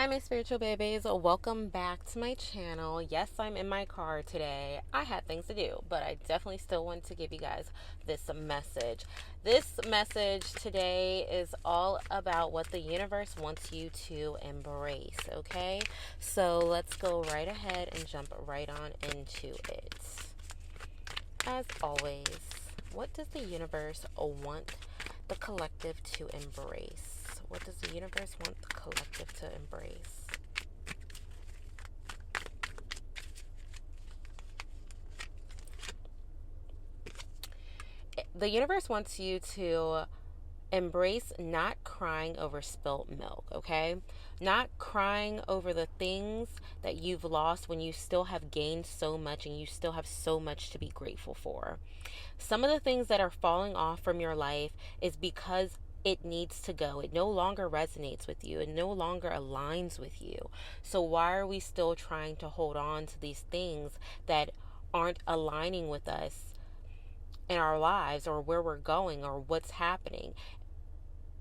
Hi, my spiritual babies. Welcome back to my channel. Yes, I'm in my car today. I had things to do, but I definitely still want to give you guys this message. This message today is all about what the universe wants you to embrace, okay? So let's go right ahead and jump right on into it. As always, what does the universe want the collective to embrace? What does the universe want the collective to embrace? The universe wants you to embrace not crying over spilt milk, okay? Not crying over the things that you've lost when you still have gained so much and you still have so much to be grateful for. Some of the things that are falling off from your life is because it needs to go. It no longer resonates with you. It no longer aligns with you. So why are we still trying to hold on to these things that aren't aligning with us in our lives or where we're going or what's happening?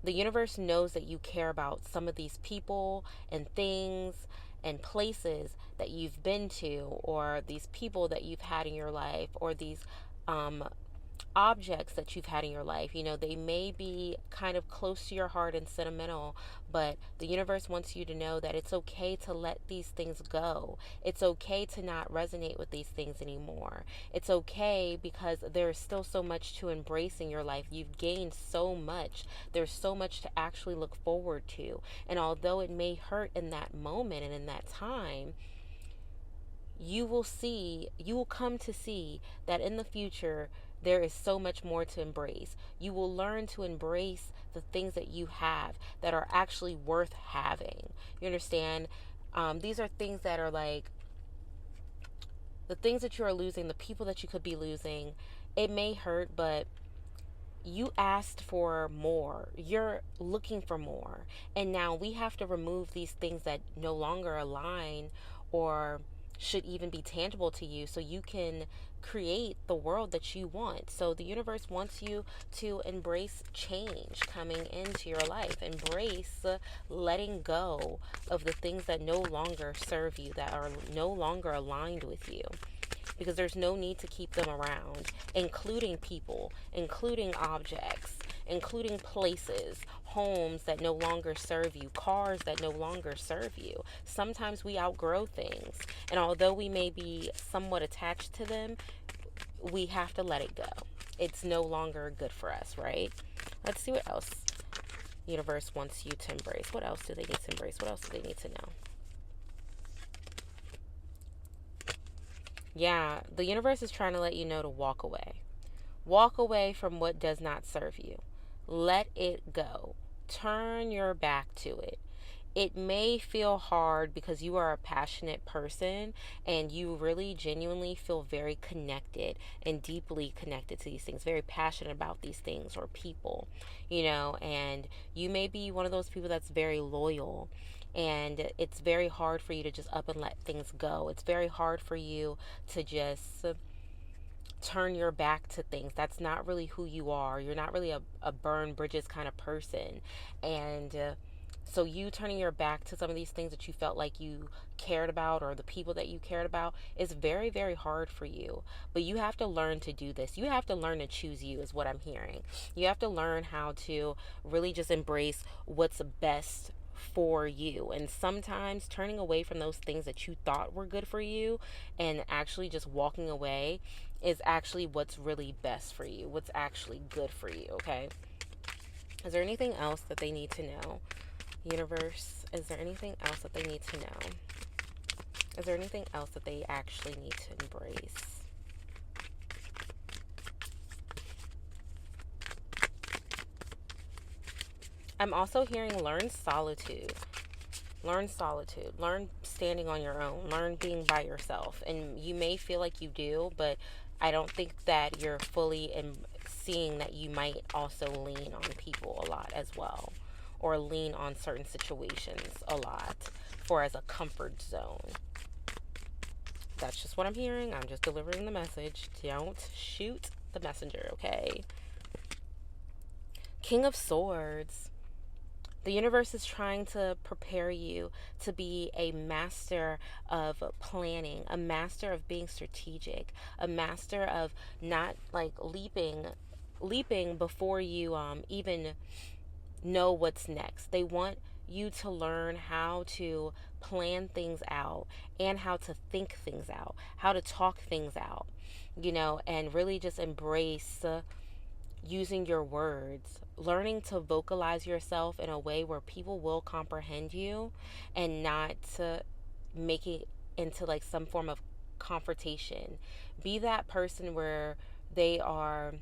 The universe knows that you care about some of these people and things and places that you've been to, or these people that you've had in your life, or these um, objects that you've had in your life. You know, they may be kind of close to your heart and sentimental, but the universe wants you to know that it's okay to let these things go. It's okay to not resonate with these things anymore. It's okay because there's still so much to embrace in your life. You've gained so much. There's so much to actually look forward to. And although it may hurt in that moment and in that time, you will come to see that in the future there is so much more to embrace. You will learn to embrace the things that you have that are actually worth having. You understand? These are things that are like the things that you are losing, the people that you could be losing. It may hurt, but you asked for more. You're looking for more. And now we have to remove these things that no longer align or should even be tangible to you so you can create the world that you want. So the universe wants you to embrace change coming into your life. Embrace letting go of the things that no longer serve you, that are no longer aligned with you, because there's no need to keep them around, including people, including objects, including places, homes that no longer serve you, cars that no longer serve you. Sometimes we outgrow things, and although we may be somewhat attached to them, we have to let it go. It's no longer good for us, right? Let's see what else universe wants you to embrace. What else do they need to embrace? What else do they need to know? Yeah, the universe is trying to let you know to walk away. Walk away from what does not serve you. Let it go. Turn your back to it. It may feel hard because you are a passionate person and you really genuinely feel very connected and deeply connected to these things, very passionate about these things or people, and you may be one of those people that's very loyal, and it's very hard for you to just up and let things go. It's very hard for you to just turn your back to things. That's not really who you are. You're not really a burn bridges kind of person. And so you turning your back to some of these things that you felt like you cared about, or the people that you cared about, is very, very hard for you. But you have to learn to do this. You have to learn to choose you, is what I'm hearing. You have to learn how to really just embrace what's best for you. And sometimes turning away from those things that you thought were good for you and actually just walking away is actually what's really best for you, what's actually good for you, okay? Is there anything else that they need to know? Universe, is there anything else that they need to know? Is there anything else that they actually need to embrace? I'm also hearing learn solitude. Learn solitude. Learn standing on your own. Learn being by yourself. And you may feel like you do, but I don't think that you're fully seeing that you might also lean on people a lot as well, or lean on certain situations a lot for as a comfort zone. That's just what I'm hearing. I'm just delivering the message. Don't shoot the messenger, okay? King of Swords. The universe is trying to prepare you to be a master of planning, a master of being strategic, a master of not like leaping before you even know what's next. They want you to learn how to plan things out and how to think things out, how to talk things out, and really just embrace using your words, learning to vocalize yourself in a way where people will comprehend you and not to make it into like some form of confrontation. Be that person where they are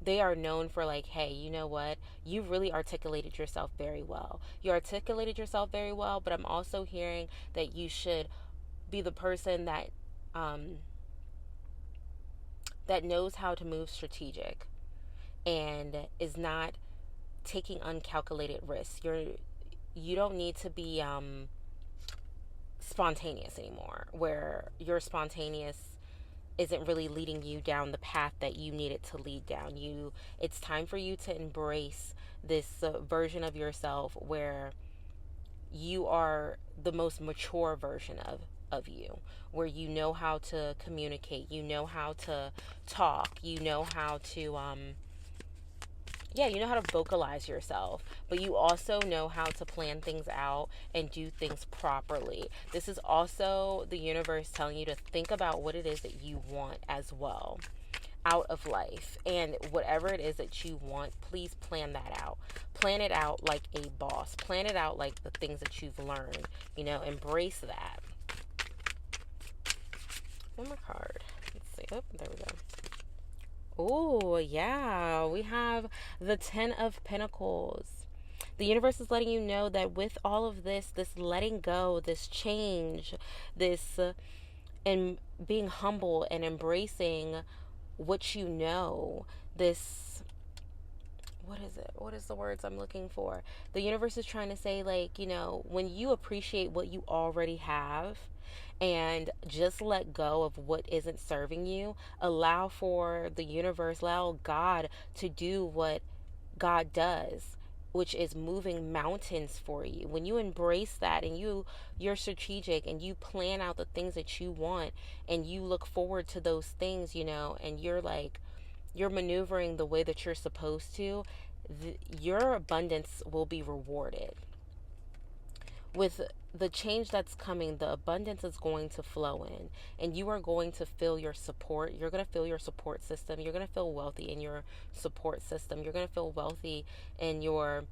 they are known for like, hey, you know what? You really articulated yourself very well. You articulated yourself very well, but I'm also hearing that you should be the person um, that knows how to move strategic and is not taking uncalculated risks. You don't need to be spontaneous anymore, where your spontaneous isn't really leading you down the path that you need it to lead down. It's time for you to embrace this version of yourself where you are the most mature version of you, where you know how to communicate, you know how to talk, you know how to you know how to vocalize yourself, but you also know how to plan things out and do things properly. This is also the universe telling you to think about what it is that you want as well out of life. And whatever it is that you want, please plan that out. Plan it out like a boss. Plan it out like the things that you've learned. Embrace that. One more card. Let's see. Oh, there we go. Oh, yeah, we have the 10 of Pentacles. The universe is letting you know that with all of this letting go, this change, this and being humble and embracing what you know, this, what is it? What is the words I'm looking for? The universe is trying to say, like, when you appreciate what you already have, and just let go of what isn't serving you, allow for the universe, allow God to do what God does, which is moving mountains for you. When you embrace that and you're strategic and you plan out the things that you want and you look forward to those things, and you're maneuvering the way that you're supposed to, your abundance will be rewarded. With the change that's coming, the abundance is going to flow in, and you are going to feel your support. You're going to feel your support system. You're going to feel wealthy in your support system. You're going to feel wealthy in your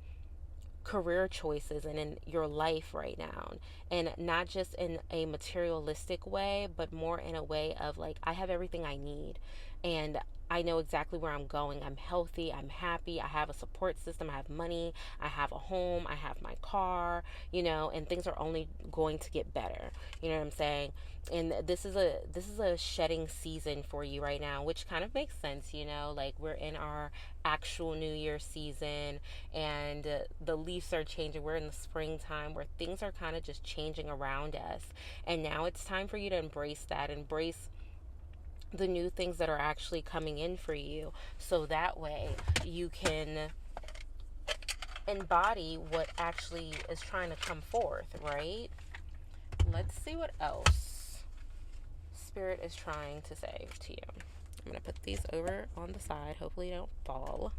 career choices and in your life right now, and not just in a materialistic way, but more in a way of like, I have everything I need and I know exactly where I'm going. I'm healthy, I'm happy, I have a support system, I have money, I have a home, I have my car, and things are only going to get better. You know what I'm saying? And this is a shedding season for you right now, which kind of makes sense, like we're in our actual New Year season, and the leaves are changing. We're in the springtime where things are kind of just changing around us, and now it's time for you to embrace that, embrace the new things that are actually coming in for you, so that way you can embody what actually is trying to come forth, right? Let's see what else Spirit is trying to say to you. I'm going to put these over on the side. Hopefully they don't fall.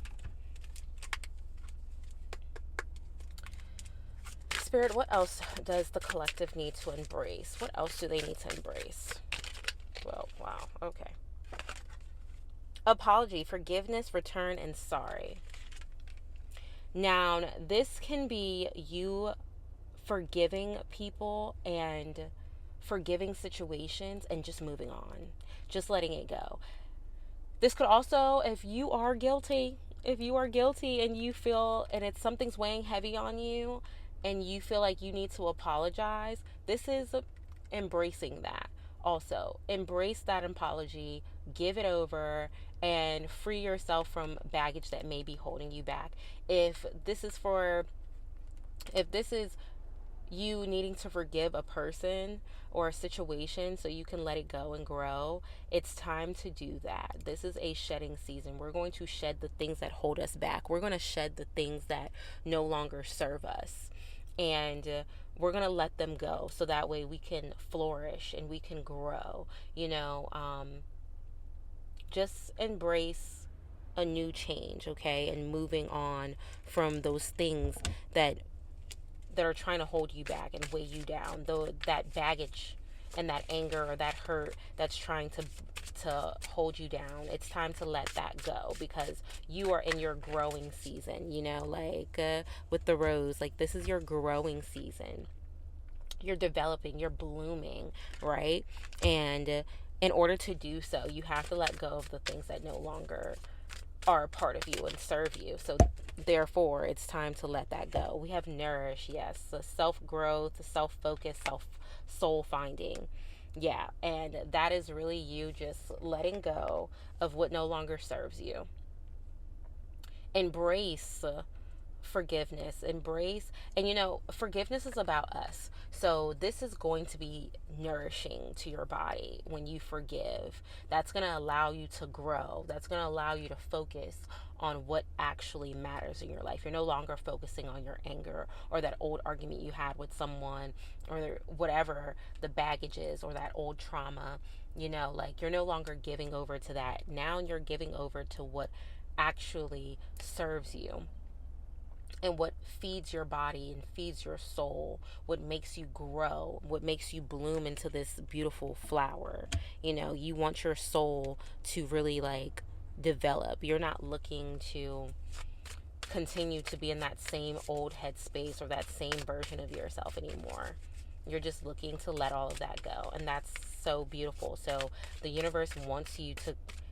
Spirit, what else does the collective need to embrace? What else do they need to embrace? Well, wow. Okay. Apology, forgiveness, return, and sorry. Now, this can be you forgiving people and forgiving situations and just moving on, just letting it go. This could also, if you are guilty and you feel, and it's something's weighing heavy on you and you feel like you need to apologize, this is embracing that. Also, embrace that apology, give it over, and free yourself from baggage that may be holding you back. If this is you needing to forgive a person or a situation so you can let it go and grow, it's time to do that. This is a shedding season. We're going to shed the things that hold us back. We're going to shed the things that no longer serve us. And we're going to let them go so that way we can flourish and we can grow. Just embrace a new change, okay? And moving on from those things that are trying to hold you back and weigh you down, though that baggage and that anger or that hurt that's trying to hold you down. It's time to let that go because you are in your growing season, with the rose, like this is your growing season. You're developing, you're blooming, right? And in order to do so, you have to let go of the things that no longer are a part of you and serve you. So therefore, it's time to let that go. We have nourish, yes, the self-growth, the self-focus, soul finding. Yeah, and that is really you just letting go of what no longer serves you. Embrace forgiveness, and forgiveness is about us. So this is going to be nourishing to your body when you forgive. That's going to allow you to grow. That's going to allow you to focus on what actually matters in your life. You're no longer focusing on your anger or that old argument you had with someone or whatever the baggage is or that old trauma. You're no longer giving over to that. Now you're giving over to what actually serves you and what feeds your body and feeds your soul, what makes you grow, what makes you bloom into this beautiful flower. You want your soul to really develop. You're not looking to continue to be in that same old headspace or that same version of yourself anymore. You're just looking to let all of that go, and that's so beautiful. So the universe wants you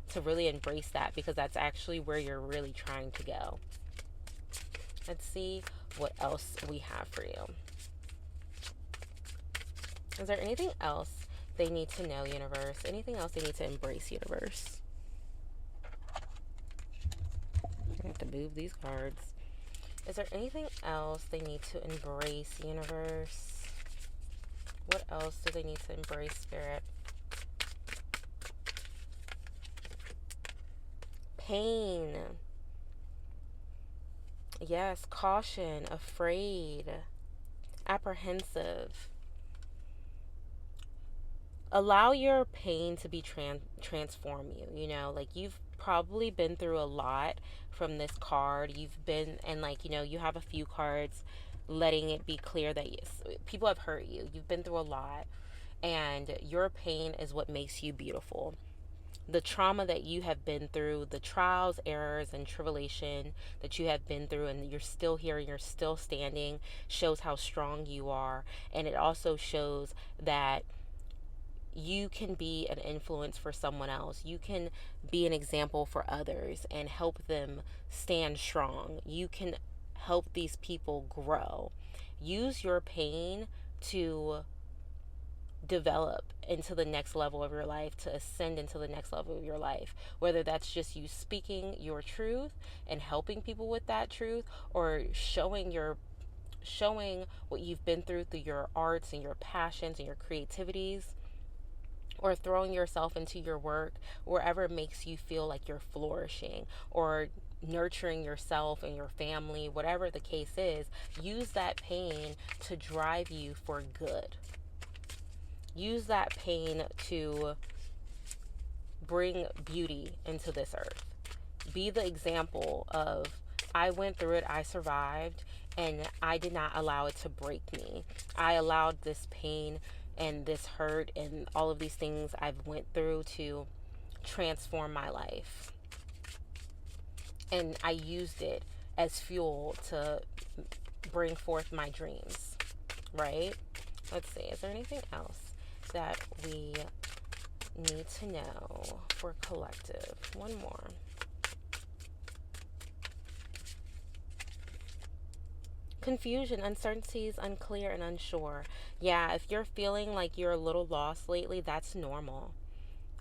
to really embrace that because that's actually where you're really trying to go. Let's see what else we have for you. Is there anything else they need to know, universe? Anything else they need to embrace, universe? I have to move these cards. Is there anything else they need to embrace, universe? What else do they need to embrace, spirit? Pain. Yes, caution, afraid, apprehensive. Allow your pain to be transform you. You've probably been through a lot from this card. You've been, and you have a few cards letting it be clear that people have hurt you. You've been through a lot, and your pain is what makes you beautiful. The trauma that you have been through, the trials, errors, and tribulation that you have been through, and you're still here and you're still standing, shows how strong you are. And it also shows that you can be an influence for someone else. You can be an example for others and help them stand strong. You can help these people grow. Use your pain to develop into the next level of your life, to ascend into the next level of your life, whether that's just you speaking your truth and helping people with that truth, or showing what you've been through your arts and your passions and your creativities, or throwing yourself into your work wherever makes you feel like you're flourishing, or nurturing yourself and your family, whatever the case is. Use that pain to drive you for good. Use that pain to bring beauty into this earth. Be the example of, I went through it, I survived, and I did not allow it to break me. I allowed this pain and this hurt and all of these things I've went through to transform my life. And I used it as fuel to bring forth my dreams, right? Let's see, is there anything else that we need to know for collective? One more. Confusion, uncertainties, unclear, and unsure. Yeah, if you're feeling like you're a little lost lately, that's normal,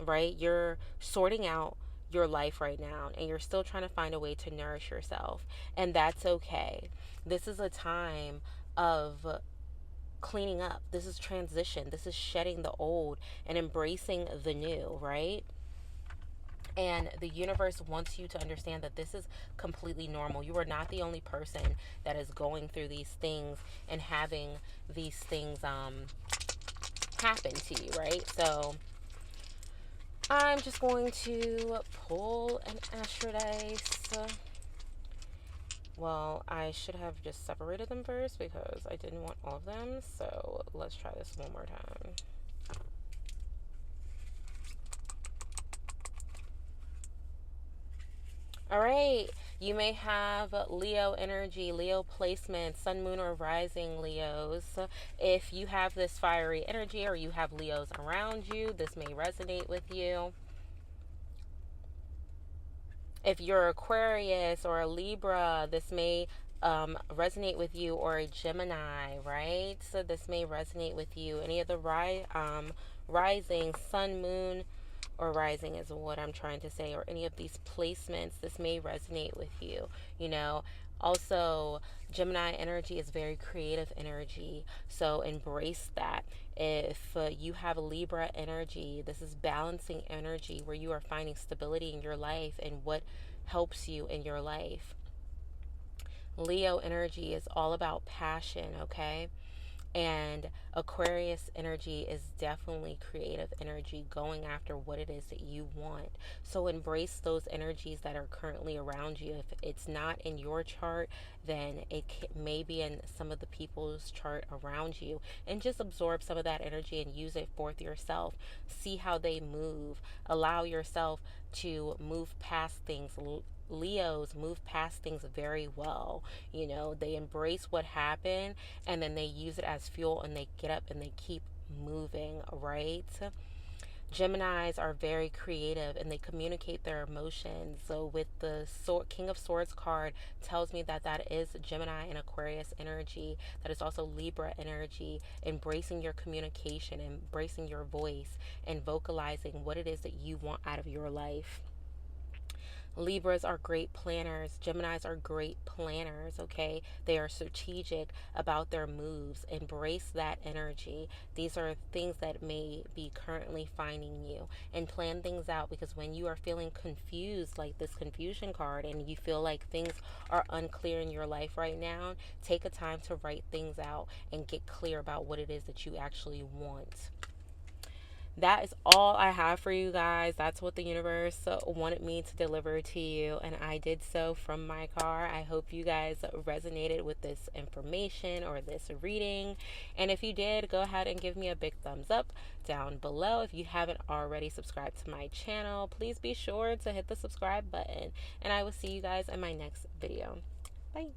right? You're sorting out your life right now and you're still trying to find a way to nourish yourself, and that's okay. This is a time of cleaning up. This is transition. This is shedding the old and embracing the new, right? And the universe wants you to understand that this is completely normal. You are not the only person that is going through these things and having these things happen to you, right? So I'm just going to pull an Astro Dice. Well, I should have just separated them first because I didn't want all of them. So let's try this one more time. All right, you may have Leo energy, Leo placement, sun, moon, or rising Leos. If you have this fiery energy or you have Leos around you, this may resonate with you. If you're Aquarius or a Libra, this may resonate with you, or a Gemini, right? So this may resonate with you. Any of the rising, sun, moon, or rising is what I'm trying to say, or any of these placements, this may resonate with you. You know, also Gemini energy is very creative energy, so embrace that. If you have Libra energy, this is balancing energy where you are finding stability in your life and what helps you in your life. Leo energy is all about passion, okay? And Aquarius energy is definitely creative energy, going after what it is that you want. So embrace those energies that are currently around you. If it's not in your chart, then it may be in some of the people's chart around you. And just absorb some of that energy and use it for yourself. See how they move. Allow yourself to move past things. Leos move past things very well. You know, they embrace what happened and then they use it as fuel and they get up and they keep moving, right? Geminis are very creative and they communicate their emotions. So with the King of Swords card tells me that that is Gemini and Aquarius energy. That is also Libra energy, embracing your communication, embracing your voice, and vocalizing what it is that you want out of your life. Libras are great planners. Geminis are great planners, okay? They are strategic about their moves. Embrace that energy. These are things that may be currently finding you, and plan things out, because when you are feeling confused, like this confusion card, and you feel like things are unclear in your life right now, take a time to write things out and get clear about what it is that you actually want. That is all I have for you guys. That's what the universe wanted me to deliver to you, and I did so from my car. I hope you guys resonated with this information or this reading, and if you did, go ahead and give me a big thumbs up down below. If you haven't already subscribed to my channel, please be sure to hit the subscribe button, and I will see you guys in my next video. Bye.